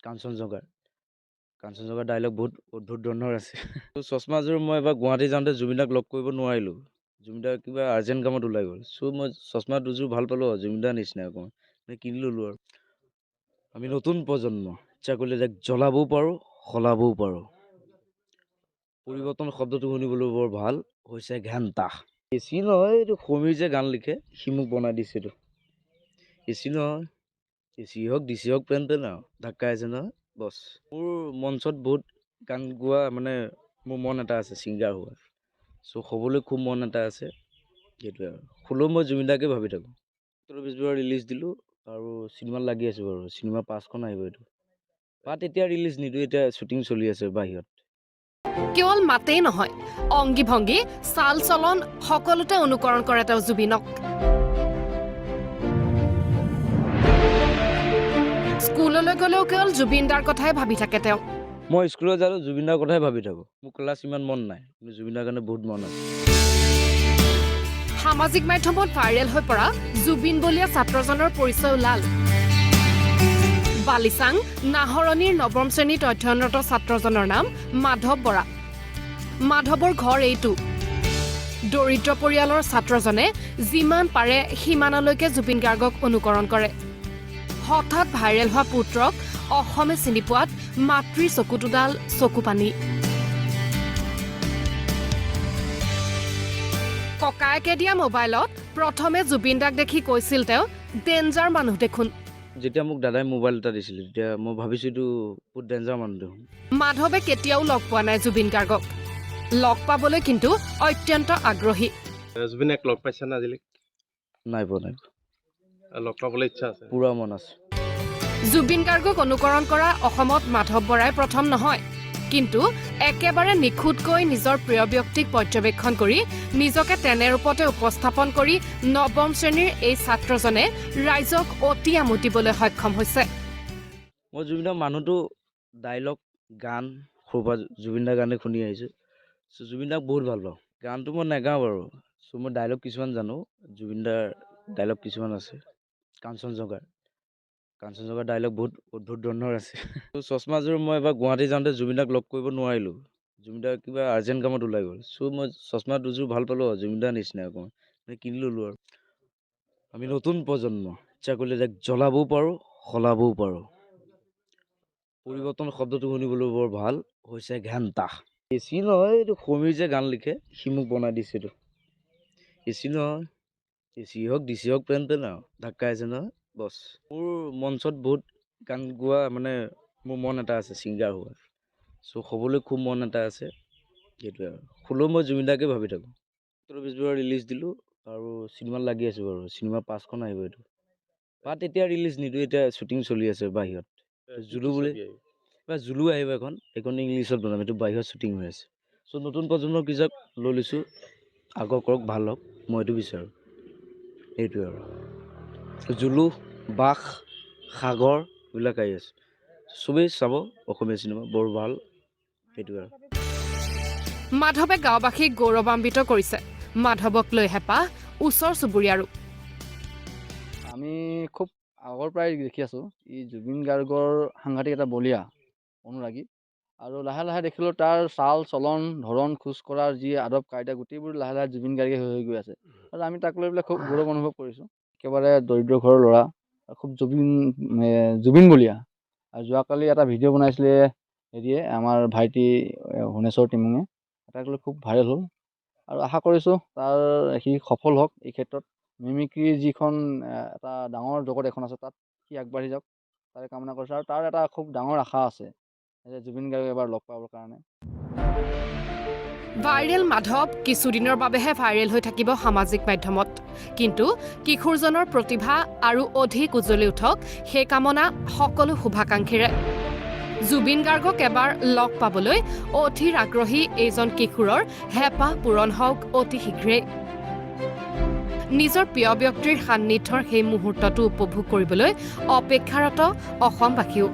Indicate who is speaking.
Speaker 1: কাঞ্চনজংঘাৰ dialog বহুত অদ্ভুত ধৰণৰ আছে চশমাযোৰ মই এবাৰ গুৱাহাটী যাওঁতে জুবিনদাক লগ কৰিব নোৱাৰিলোঁ জুবিনদাৰ কিবা আৰ্জেণ্ট কামত ওলাই গ'ল চ' মই চশমা দুযোৰ ভাল পালোঁ আৰু জুবিনদাৰ নিচিনা অকণমান কিনি ল'লোঁ আৰু আমি নতুন প্ৰজন্ম ইচ্ছা কৰিলে তাক জ্বলাবও পাৰোঁ সলাবও পাৰোঁ পৰিৱৰ্তন শব্দটো শুনিবলৈ বৰ ভাল হৈছে ঘণ্টা এচি নহয় এইটো সমীৰ যে গান লিখে সি মোক বনাই দিছে এইটো এচি নহয় এচি হওক ডিচি হওক পেন আৰু ধাক্কা আছে নহয় বছ মোৰ মঞ্চত বহুত গান গোৱা মানে মোৰ মন এটা আছে ছিংগাৰ হোৱা চ' হ'বলৈ খুব মন এটা আছে সেইটোৱে আৰু হ'লেও মই জুবিনদাকে ভাবি থাকোঁ 20 ৰিলিজ দিলোঁ আৰু চিনেমাত লাগি আছোঁ বাৰু চিনেমা 5খন আহিব এইটো পাত এতিয়া ৰিলিজ নিদিওঁ এতিয়া শ্বুটিং চলি আছে বাহিৰত
Speaker 2: কেৱল মাতেই নহয় অংগী ভংগী চাল চলন সকলোতে অনুকৰণ কৰে তেওঁ জুবিনক স্কুললৈ গ'লেও কেৱল জুবিনদাৰ কথাই ভাবি থাকে তেওঁ
Speaker 1: মই স্কুলত যাওঁ জুবিনদাৰ কথাই ভাবি থাকোঁ মোৰ ক্লাছ ইমান মন নাই কিন্তু জুবিনদাৰ কাৰণে বহুত মন আছে
Speaker 2: সামাজিক মাধ্যমত ভাইৰেল হৈ পৰা জুবিন বলীয়া ছাত্ৰজনৰ পৰিচয় ওলাল বালিচাং নাহৰণিৰ নৱম শ্ৰেণীত অধ্যয়নৰত ছাত্ৰজনৰ নাম মাধৱ বৰা মাধৱৰ ঘৰ এইটো দৰিদ্ৰ পৰিয়ালৰ ছাত্ৰজনে যিমান পাৰে সিমানলৈকে জুবিন গাৰ্গক অনুকৰণ কৰে হঠাৎ ভাইৰেল হোৱা পুত্ৰক অসমে চিনি পোৱাত মাতৃৰ চকুটোডাল চকুপানী ককায়েকে দিয়া মোবাইলত প্ৰথমে জুবিনদাক দেখি কৈছিল তেওঁ ডেঞ্জাৰ মানুহ দেখোন
Speaker 1: যেতিয়া মোক দাদাই মোবাইল এটা দিছিল তেতিয়া মই ভাবিছোঁ এইটো বহুত ডেঞ্জাৰ মানুহ দেখোন
Speaker 2: মাধৱে কেতিয়াও লগ পোৱা নাই জুবিন গাৰ্গক লগ পাবলৈ কিন্তু অত্যন্ত আগ্ৰহী
Speaker 3: জুবিনক লগ পাইছে না আজিলৈকে
Speaker 1: নাই পোৱা
Speaker 3: লগ পাবলৈ ইচ্ছা আছে
Speaker 1: পুৰা মন আছে
Speaker 2: জুবিন গাৰ্গক অনুকৰণ কৰা অসমত মাধৱ বৰাই প্ৰথম নহয় কিন্তু একেবাৰে নিখুঁতকৈ নিজৰ প্ৰিয় ব্যক্তিক পৰ্যবেক্ষণ কৰি নিজকে তেনে ৰূপতে উপস্থাপন কৰি নৱম শ্ৰেণীৰ এই ছাত্ৰজনে ৰাইজক অতি আমোদিবলৈ সক্ষম হৈছে
Speaker 1: মই জুবিনদাৰ মানুহটো ডাইলগ গান সৰুপৰা জুবিনদাৰ গানে শুনি আহিছোঁ চ' জুবিনদাক বহুত ভাল পাওঁ গানটো মই নাগাওঁ বাৰু চ' মই ডাইলগ কিছুমান জানো জুবিনদাৰ ডাইলগ কিছুমান আছে কাঞ্চনজংঘাৰ ডাইলগ বহুত অদ্ভুত ধৰণৰ আছে চশমাযোৰ মই এবাৰ গুৱাহাটী যাওঁতে জুবিনদাক লগ কৰিব নোৱাৰিলোঁ জুবিনদাৰ কিবা আৰ্জেণ্ট কামত ওলাই গ'ল চ' মই চশমা দুযোৰ ভাল পালোঁ আৰু জুবিনদাৰ নিচিনা অকণমান কিনি ল'লোঁ আৰু আমি নতুন প্ৰজন্ম ইচ্ছা কৰিলে তাক জ্বলাবও পাৰোঁ সলাবও পাৰোঁ পৰিৱৰ্তন শব্দটো শুনিবলৈ বৰ ভাল হৈছে ঘণ্টা এচি নহয় এইটো সমীৰ যে গান লিখে সি মোক বনাই দিছে এইটো এচি নহয় এচি হওক ডিচি হওক পেন আৰু ধাক্কা আছে নহয় বছ মোৰ মঞ্চত বহুত গান গোৱা মানে মোৰ মন এটা আছে ছিংগাৰ হোৱা চ' হ'বলৈ খুব মন এটা আছে সেইটোৱে আৰু হ'লেও মই জুবিনদাকে ভাবি থাকোঁ 20 ৰিলিজ দিলোঁ আৰু চিনেমাত লাগি আছোঁ বাৰু চিনেমা 5খন আহিব এইটো পাত এতিয়া ৰিলিজ নিদিওঁ এতিয়া শ্বুটিং চলি আছে বাহিৰত জুলু বুলি জুলু আহিব এখন ইংলিছত বনাম এইটো বাহিৰত শ্বুটিং হৈ আছে চ' নতুন প্ৰজন্মৰ কিজাক লৈ লৈছোঁ আগৰ কৰক ভাল হওক মই এইটো বিচাৰোঁ সেইটোৱে আৰু জুলু বাঘ সাগৰ এইবিলাক আহি আছে চবেই চাব অসমীয়া চিনেমা বৰ ভাল সেইটোৱে আৰু
Speaker 2: মাধৱে গাঁওবাসীক গৌৰৱান্বিত কৰিছে মাধৱক লৈ হেঁপাহ ওচৰ চুবুৰীয়াৰো
Speaker 4: আমি খুব আগৰ পৰাই দেখি আছোঁ ই জুবিন গাৰ্গৰ সাংঘাতিক এটা বলীয়া অনুৰাগী আৰু লাহে লাহে দেখিলোঁ তাৰ চাল চলন ধৰণ খোজ কঢ়াৰ যি আদব কাইদা গোটেইবোৰ লাহে লাহে জুবিন গাৰ্গে হৈ গৈ আছে আৰু আমি তাক লৈ পেলাই খুব গৌৰৱ অনুভৱ কৰিছোঁ একেবাৰে দৰিদ্ৰ ঘৰৰ ল'ৰা খুব জুবিন বলীয়া আৰু যোৱাকালি এটা ভিডিঅ' বনাইছিলে হেৰিয়ে আমাৰ ভাইটি শুনেশ্বৰ টিমুঙে তাক লৈ খুব ভাইৰেল হ'ল আৰু আশা কৰিছোঁ তাৰ সি সফল হওক এই ক্ষেত্ৰত মিমিক্ৰিৰ যিখন এটা ডাঙৰ জগত এখন আছে তাত সি আগবাঢ়ি যাওক তাৰে কামনা কৰিছোঁ আৰু তাৰ এটা খুব ডাঙৰ আশা আছে যে জুবিন গাৰ্গক এবাৰ লগ পাবৰ কাৰণে
Speaker 2: ভাইৰেল মাধৱ কিছুদিনৰ বাবেহে ভাইৰেল হৈ থাকিব সামাজিক মাধ্যমত কিন্তু কিশোৰজনৰ প্ৰতিভা আৰু অধিক উজ্বলি উঠক সেই কামনা সকলো শুভাকাংক্ষীৰে জুবিন গাৰ্গক এবাৰ লগ পাবলৈ অধীৰ আগ্ৰহী এইজন কিশোৰৰ হেঁপাহ পূৰণ হওক অতি শীঘ্ৰেই নিজৰ প্ৰিয় ব্যক্তিৰ সান্নিধ্যৰ সেই মুহূৰ্তটো উপভোগ কৰিবলৈ অপেক্ষাৰত অসমবাসীও